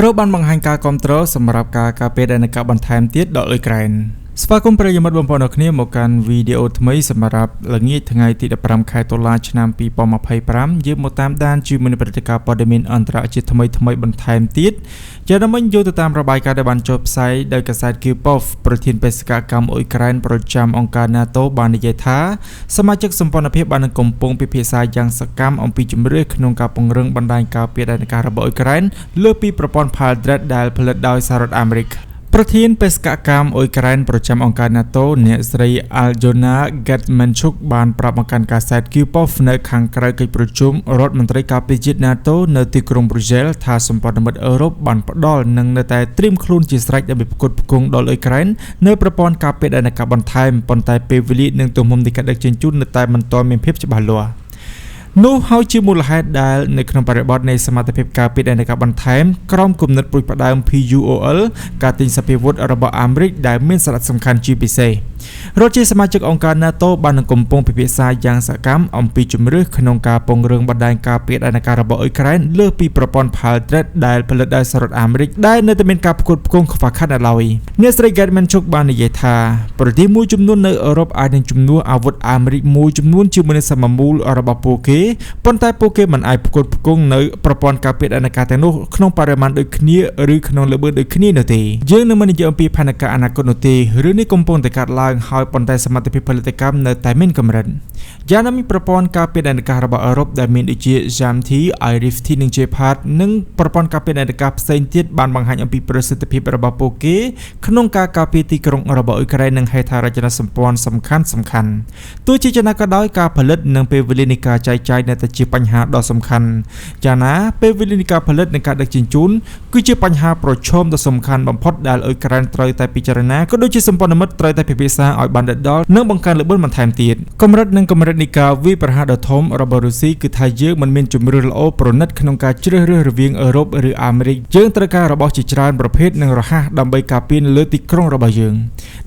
រ៉ុបបានបង្ហាញការគ្រប់គ្រងសម្រាប់ការការពារដែនកាបន្ថែមទៀតដល់អ៊ុយក្រែនស្វាគមន៍ប្រិយមិត្តបងប្អូនគ្នាមកកាន់វីដេអូថ្មីសម្រាប់ល្ងាចថ្ងៃទី15ខែតុលាឆ្នាំ2025យើងមកតាមដានជាមួយនឹងព្រឹត្តិការណ៍ព័ត៌មានអន្តរជាតិថ្មីបន្ថែមទៀតជាដំណើរយកទៅតាមរបាយការណ៍ដែលបានចុះផ្សាយដោយកាសែត Kyiv ប្រធានបេសកកម្មអ៊ុយក្រែនប្រចាំអង្គការ NATO បាននិយាយថាសមាជិកសម្ព័ន្ធភាពបានកំពុងពិភាក្សាយ៉ាងសកម្មអំពីជំរឿនក្នុងការពង្រឹងបណ្ដាញការពារដែនការរបស់អ៊ុយក្រែនលើពីប្រព័ន្ធ Patriot ដែលផលិតដោយសហរដ្ឋអាមេរិកប្រធានបេសកកម្មអ៊ុយក្រែនប្រចាំអង្គការ NATO អ្នកស្រី Aljona Getmanchuk បានប្រាប់មកកាន់កាសែត Kyiv នៅខាងក្រៅកិច្ចប្រជុំរដ្ឋមន្ត្រីការពារជាតិ NATO នៅទីក្រុង Brussels ថាសម្ព័ន្ធមិត្តអឺរ៉ុបបានផ្ដល់និងនៅតែត្រៀមខ្លួនជាស្រេចដើម្បីផ្គត់ផ្គង់ដល់អ៊ុយក្រែននៅប្រព័ន្ធការពារដែនការបន្ថែមប៉ុន្តែពេលវេលានិងទំហំនៃការដឹកជញ្ជូននៅតែមិនទាន់មានភាពច្បាស់លាស់នោះហើយជាមូលហេតុដែលនៅក្នុងបរិបទនៃសមត្ថភាពការពារដែនការបន្ថែមក្រមគំនិតព្រួយផ្ដើម PUOL ការទិញសព្វាវុធរបស់អាមេរិកដែលមានសារៈសំខាន់ជាពិសេសរដ្ឋជាសមាជិកអង្គការ NATO បានកំពុងពិភាក្សាយ៉ាងសកម្មអំពីជំរឿនក្នុងការពង្រឹងបណ្ដាញការពារដែនការរបស់អ៊ុយក្រែនលើពីប្រព័ន្ធ Patriot ដែលផលិតដោយសហរដ្ឋអាមេរិកដែលនៅតែមានការផ្គត់ផ្គង់ខ្វះខាតនៅឡើយអ្នកស្រី Getmanchuk បាននិយាយថាប្រទេសមួយចំនួននៅអឺរ៉ុបអាចនឹងជំនួសអាវុធអាមេរិកមួយចំនួនជាមួយនឹងសមមូលរបស់ពួកគេប៉ុន្តែពួកគេមិនអាចផ្គត់ផ្គង់នៅប្រព័ន្ធការពារដែនការទាំងនោះក្នុងបរិមាណដូចគ្នាឬក្នុងល្បឿនដូចគ្នានោះទេយើងនឹងមិននិយាយអំពីផែនការអនាគតនោះទេឬនេះកំពុងតែកាត់ឡើងហើយប៉ុន្តែសមត្ថភាពផលិតកម្មនៅតែមានកម្រិតយ៉ាងណាមិញប្រព័ន្ធការពារដែនការរបស់អឺរ៉ុបដែលមានដូចជា Jamti, IRIS-T និង Gepard និងប្រព័ន្ធការពារដែនការផ្សេងទៀតបានបង្ហាញអំពីប្រសិទ្ធភាពរបស់ពួកគេក្នុងការការពារទីក្រុងរបស់អ៊ុយក្រែននិងហេដ្ឋារចនាសម្ព័ន្ធសំខាន់ទោះជាយ៉ាងណាក៏ដោយការផលិតនិងពេលវេលានៃការចែកចាយនៅតែជាបញ្ហាដ៏សំខាន់យ៉ាងណាពេលវេលានៃការផលិតនិងការដឹកជញ្ជូនគឺជាបញ្ហាប្រឈមដ៏សំខាន់បំផុតដែលអ៊ុយក្រែនត្រូវតែពិចារណាក៏ដូចជាសម្ព័ន្ធមិត្តត្រូវតែពិភាក្សាឲ្យបានដិតដល់និងបង្កើនល្បឿនបន្ថែមទៀតកម្រិតនៃការវាយប្រហារដ៏ធំរបស់រុស្ស៊ីគឺថាយើងមិនមានជំរឿនល្អប្រណិតក្នុងការជ្រើសរើសរវាងអឺរ៉ុបឬអាមេរិកយើងត្រូវការរបស់ជាច្រើនប្រភេទនិងរហ័សដើម្បីការពារលើទីក្រុងរបស់យើ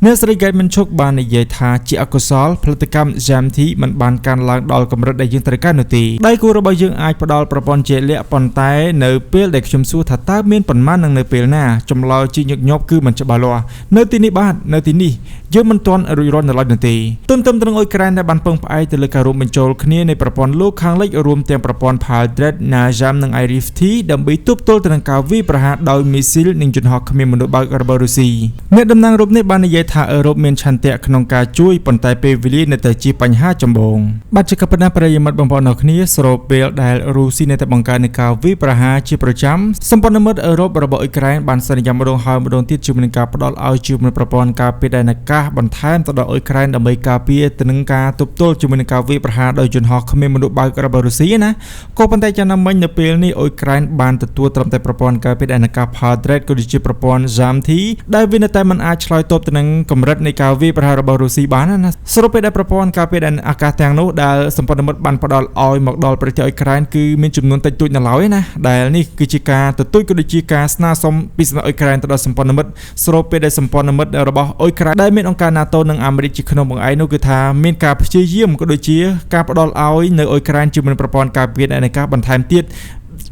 ងអ្នកស្រី Getmanchuk បាននិយាយថាជាអកុសលផលិតកម្ម Jamti មិនបានកើនឡើងដល់កម្រិតដែលយើងត្រូវការនោះទេដៃគូរបស់យើងអាចផ្ដល់ប្រព័ន្ធជាក់លាក់ប៉ុន្តែនៅពេលដែលខ្ញុំសួរថាតើមានប៉ុន្មាននិងនៅពេលណាចម្លើយជាញឹកញាប់គឺមិនច្បាស់លាស់នៅទីនេះយើងមិនទាន់រួចរាល់នៅឡើយនោះទេទន្ទឹមនឹងអ៊ុយក្រែនដែលបានពឹងផ្អែកទៅលើការរួមបញ្ចូលគ្នានៃប្រព័ន្ធលោកខាងលិចរួមទាំងប្រព័ន្ធ Patriot, NAJAM និង IRIS-T ដើម្បីទប់ទល់ទៅនឹងការវាយប្រហារដោយមីស៊ីលនិងយន្តហោះគ្មានមនុស្សបើករបស់រុស្ស៊ីអ្នកតំណាងរូបនេះបាននិយាយថាអឺរ៉ុបមានឆន្ទៈក្នុងការជួយប៉ុន្តែពេលវេលានៅតែជាបញ្ហាចម្បងបាទជាកប៉ុណ្ណាប្រិយមិត្តបងប្អូនអរគ្នាស្របពេលដែលរុស្ស៊ីនៅតែបង្កើននៃការវាយប្រហារជាប្រចាំសម្ព័ន្ធមិត្តអឺរ៉ុបរបស់អ៊ុយក្រែនបានសន្យាម្ដងហើយម្ដងទៀតជាមួយនឹងការផ្ដល់ឲ្យជាមួយប្រព័ន្ធការពារដែនអាកាសបន្ថែមទៅដល់អ៊ុយក្រែនដើម្បីការពារទៅនឹងការទប់ទល់ជាមួយនឹងការវាយប្រហារដោយយន្តហោះគ្មានមនុស្សបើករបស់រុស្ស៊ីណាក៏ប៉ុន្តែយ៉ាងណាមិញនៅពេលនេះអ៊ុយក្រែនបានទទួលត្រឹមតែប្រព័ន្ធការពារដែនអាកាស Patriot ក៏ដូចជាប្រព័ន្ធ Jamti ដែលវានៅតែមិនអាចឆ្លើយតបទៅនឹងកម្រិតនៃការវាយប្រហាររបស់រុស្ស៊ីបានណាសរុបពេលដែលប្រព័ន្ធការពារដែនអាកាសទាំងនោះដែលសម្ព័ន្ធមិត្តបានផ្ដល់ឲ្យមកដល់ប្រទេសអ៊ុយក្រែនគឺមានចំនួនតិចតួចនៅឡើយណាដែលនេះគឺជាការទទូចក៏ដូចជាការស្នើសុំពីសំណាក់អ៊ុយក្រែនទៅដល់សម្ព័ន្ធមិត្តស្របពេលដែលសម្ព័ន្ធមិត្តរបស់អ៊ុយក្រែនដែលមានអង្គការ NATO និងអាមេរិកជាក្នុងបង្អែកនោះគឺថាមានការព្យាយាមក៏ដូចជាការផ្ដល់ឲ្យនៅអ៊ុយក្រែនជាមួយប្រព័ន្ធការពារដែនអាកាសបន្ថែមទៀត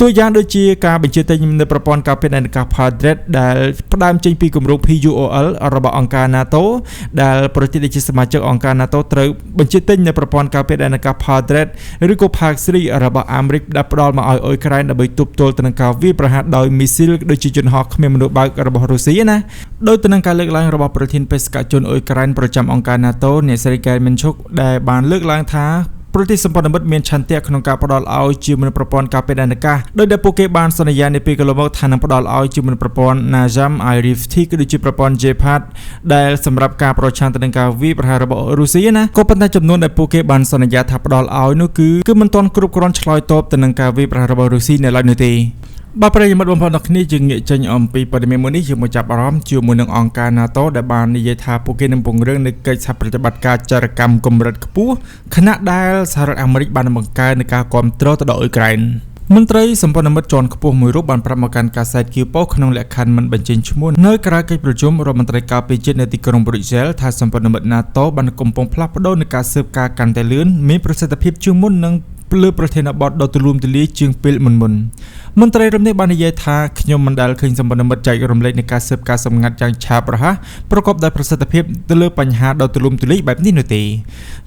តួយ៉ាងដូចជាការបញ្ជាទិញនៅប្រព័ន្ធការពារដែនអាកាស Patriot ដែលផ្ដើមចេញពីគម្រោង PUOL របស់អង្គការ NATO ដែលប្រទេសដែលជាសមាជិកអង្គការ NATO ត្រូវបញ្ជាទិញនៅប្រព័ន្ធការពារដែនអាកាស Patriot ឬក៏ PAC-3 របស់អាមេរិកដែលផ្ដល់មកឲ្យអ៊ុយក្រែនដើម្បីទប់ទល់ទៅនឹងការវាយប្រហារដោយមីស៊ីលដូចជាយន្តហោះគ្មានមនុស្សបើករបស់រុស្ស៊ីណាដោយទៅនឹងការលើកឡើងរបស់ប្រធានបេសកជនអ៊ុយក្រែនប្រចាំអង្គការ NATO អ្នកស្រី Getmanchuk ដែលបានលើកឡើងថាប្រទេសសម្ព័ន្ធមិត្តមានឆន្ទៈក្នុងការផ្ដល់ឲ្យជាមួយប្រព័ន្ធការពារដែនអាកាសដោយដែលពួកគេបានសន្យានាពេលកន្លងមកថានឹងផ្ដល់ឲ្យជាមួយប្រព័ន្ធ NAJAM, IRIS-T ក៏ដូចជាប្រព័ន្ធ Gepard ដែលសម្រាប់ការប្រឆាំងទៅនឹងការវាយប្រហាររបស់រុស្ស៊ីណាក៏ប៉ុន្តែចំនួនដែលពួកគេបានសន្យាថាផ្ដល់ឲ្យនោះគឺមិនទាន់គ្រប់គ្រាន់ឆ្លើយតបទៅនឹងការវាយប្រហាររបស់រុស្ស៊ីនៅឡើយនោះទេបាទប្រិយមិត្តបងប្អូនទាំងគ្នាយើងងាកចេញអំពីព័ត៌មានមួយនេះយើងមកចាប់អារម្មណ៍ជាមួយនឹងអង្គការ NATO ដែលបាននិយាយថាពួកគេនឹងពង្រឹងនៅកិច្ចសហប្រតិបត្តិការចរកម្មកម្រិតខ្ពស់ខណៈដែលសហរដ្ឋអាមេរិកបានបង្កើននៃការគាំទ្រទៅដល់អ៊ុយក្រែនមន្ត្រីសម្ព័ន្ធមិត្តជាន់ខ្ពស់មួយរូបបានប្រាប់មកកាន់កាសែត Kyiv ក្នុងលក្ខខណ្ឌមិនបញ្ចេញឈ្មោះនៅក្រៅកិច្ចប្រជុំរដ្ឋមន្ត្រីការពារជាតិនៅទីក្រុង Brussels ថាសម្ព័ន្ធមិត្ត NATO បានកំពុងផ្លាស់ប្ដូរនៃការស៊ើបការកាន់តែលឿនមានប្រសិទ្ធភាពជាងមុននិងលើប្រធានបទដ៏ទូលំទូលាយជាងពេលមុន មន្ត្រីរំនេះបាននិយាយថាខ្ញុំមិនដែលឃើញសម្ព័ន្ធមិត្តចែករំលែកនៃការស៊ើបការសម្ងាត់យ៉ាងឆាប់រហ័សប្រកបដោយប្រសិទ្ធភាពទៅលើបញ្ហាដ៏ទូលំទូលាយបែបនេះនោះទេ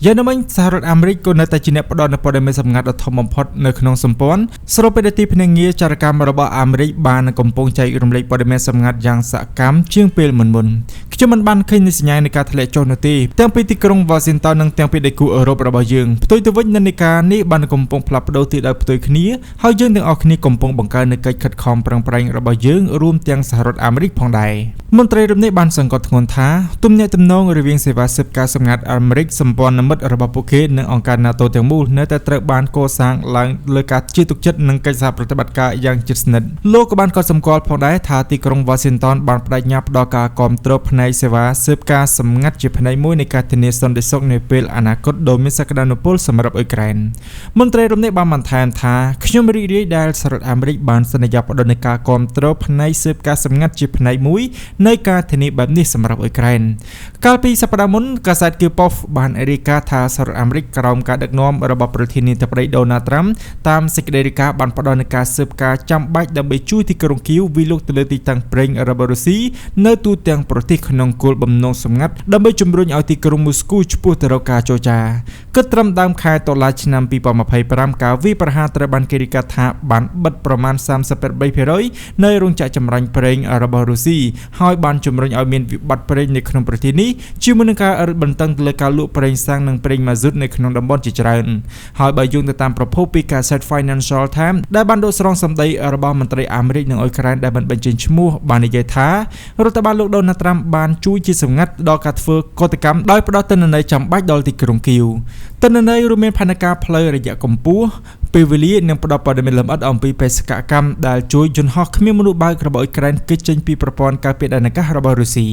យ៉ាងណាមិញសហរដ្ឋអាមេរិកក៏នៅតែជាអ្នកផ្ដល់នូវព័ត៌មានសម្ងាត់ដ៏ធំបំផុតនៅក្នុងសម្ព័ន្ធស្របពេលដែលទីភ្នាក់ងារចារកម្មរបស់អាមេរិកបានកំពុងចែករំលែកព័ត៌មានសម្ងាត់យ៉ាងសកម្មជាងពេលមុនខ្ញុំមិនបានឃើញសញ្ញានៃការធ្លាក់ចុះនោះទេទាំងពីទីក្រុង Washington និងទាំងពីដីគូអឺរ៉ុបរបស់យើងផ្ទុយទៅវិញនិន្នាការនេះបានកំពុងផ្លាស់ប្ដូរទីដោយផ្ទុយគ្នាហើយយើងទាំងអស់គ្នាកំពុងបង្កើននូវកិច្ចខិតខំប្រឹងប្រែងរបស់យើងរួមទាំងសហរដ្ឋអាមេរិកផងដែរមន្ត្រីរំនេះបានសង្កត់ធ្ងន់ថាទំនាក់ទំនងរវាងសេវាស៊ើបការសម្ងាត់អាមេរិកសម្ព័ន្ធមិត្តរបស់ពួកគេនិងអង្គការ NATO ទាំងមូលនៅតែត្រូវបានកសាងឡើងលើការជឿទុកចិត្តនិងកិច្ចសហប្រតិបត្តិការយ៉ាងជិតស្និទ្ធលោកក៏បានកត់សម្គាល់ផងដែរថាទីក្រុង Washington បានបដិញ្ញាផ្ដល់ការគាំទ្រផ្នែកសេវាស៊ើបការសម្ងាត់ជាផ្នែកមួយនៃការធានាសន្តិសុខនាពេលអនាគតដ៏មានសក្តានុពលសម្រាប់អ៊ុយក្រែនមន្ត្រីរំនេះបានបន្ថែមថាខ្ញុំរីករាយដែលសហរដ្ឋអាមេរិកបានសន្យាផ្ដល់នូវការគាំទ្រផ្នែកស៊ើបការសម្ងាត់ជាផ្នែកមួយនៃការធានាបែបនេះសម្រាប់អ៊ុយក្រែនកាលពីសប្តាហ៍មុនកាសែត Kipov បានរាយការណ៍ថាសហរដ្ឋអាមេរិកក្រោមការដឹកនាំរបស់ប្រធានាធិបតី Donald Trump តាមសេចក្តីរាយការណ៍បានផ្ដល់នូវការស៊ើបការចាំបាច់ដើម្បីជួយទីក្រុងគីវវិលុកទៅលើទីតាំងប្រេងរបស់រុស្ស៊ីនៅទូទាំងប្រទេសក្នុងគោលបំណងសម្ងាត់ដើម្បីជំរុញឲ្យទីក្រុងមូស្គូឆ្ពោះទៅរកការចរចាគិតត្រឹមដើមខែតុលាឆ្នាំ2025ការវាយប្រហារត្រូវបានគេរាយការណ៍ថាបានបិទប្រមាណ 38% នៃរោងចក្រចម្រាញ់ប្រេងរបស់រុស្ស៊ីហើយបានជំរុញឲ្យមានវិបត្តិប្រេងនៅក្នុងប្រទេសនេះជាមួយនឹងការរឹតបន្តឹងទៅលើការលក់ប្រេងសាំងនិងប្រេងម៉ាស៊ូតនៅក្នុងតំបន់ជាច្រើនហើយបើយោងទៅតាមប្រភពពីកាសែត Financial Times ដែលបានដកស្រង់សម្ដីរបស់មន្ត្រីអាមេរិកនិងអ៊ុយក្រែនដែលបានបញ្ចេញឈ្មោះបាននិយាយថារដ្ឋបាលលោក Donald Trump បានជួយជាសម្ងាត់ដល់ការធ្វើកតកម្មដោយផ្ដល់ទិន្នន័យចាំបាច់ដល់ទីក្រុងគីវទិន្នន័យរួមមានផែនការផ្លូវរយៈកម្ពស់ពេលវេលានិងផ្ដល់ព័ត៌មានលម្អិតអំពីបេសកកម្មដែលជួយយន្តហោះគ្មានមនុស្សបើករបស់អ៊ុយក្រែនគេចចេញពីប្រព័ន្ធការពារដែនអាកាសរបស់រុស្ស៊ី